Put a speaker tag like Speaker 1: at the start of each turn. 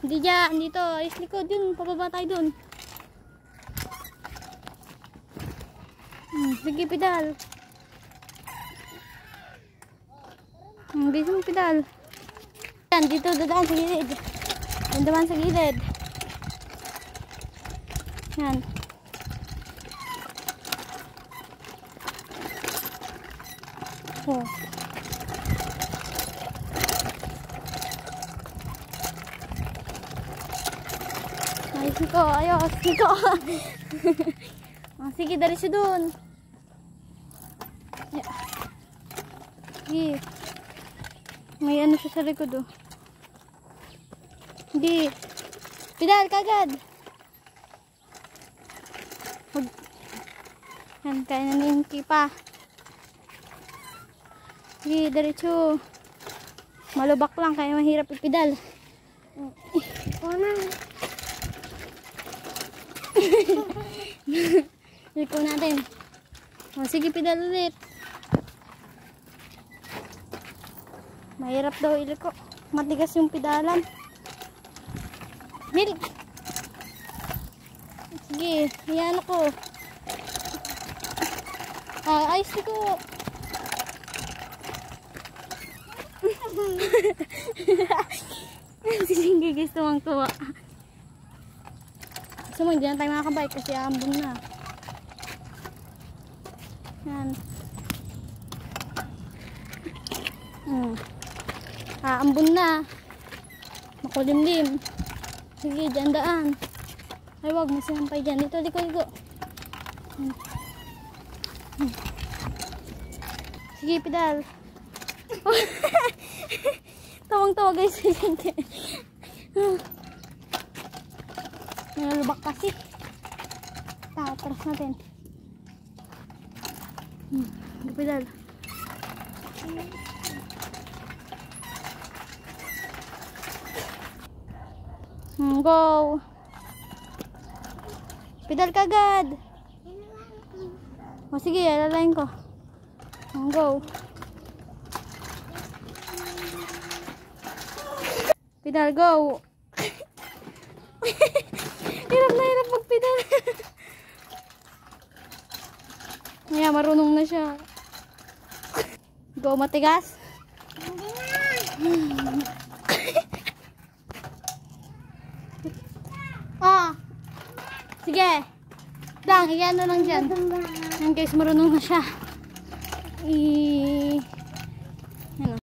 Speaker 1: Hindi dyan, dito. Is likod yun, pababa tayo dun. Sige, pedal. Bilis mo pedal. Yan, dito dadaan sa gilid. Yan naman sa gilid. Yan. Oh. Ayos niko, ayos niko. Sige, dari siya dun. Yeah. Sige. May ano siya sa likod oh. Hindi. Pedal kagad. Yan, kaya na yung kipa. Sige, diretso. Malubak lang, kaya mahirap ipedal. Liko natin. Sige, pedal ulit. Mahirap daw iliko. Matigas yung pedalan. Milk. Sige, yan ako. Ayos liko. Sige, gusto mong tuwa. Gusto mo, hindi na tayo makakabike kasi aambon na. Yan. Aambon na. Makulimlim. Sige, dyan daan. Ay, wag, may sinampay dyan. Dito, liko. Sige, pedal. Tawang-tawa guys. Nalubak kasi. Atras natin. Pedal. Go. Pedal kagad. O sige, alalain ko. Go. Pedal, go. Hirap na hirap magpedal. Kaya marunong na siya. Go, matigas. Sige. Dang, iyan na lang dyan. Yan guys, marunong na siya.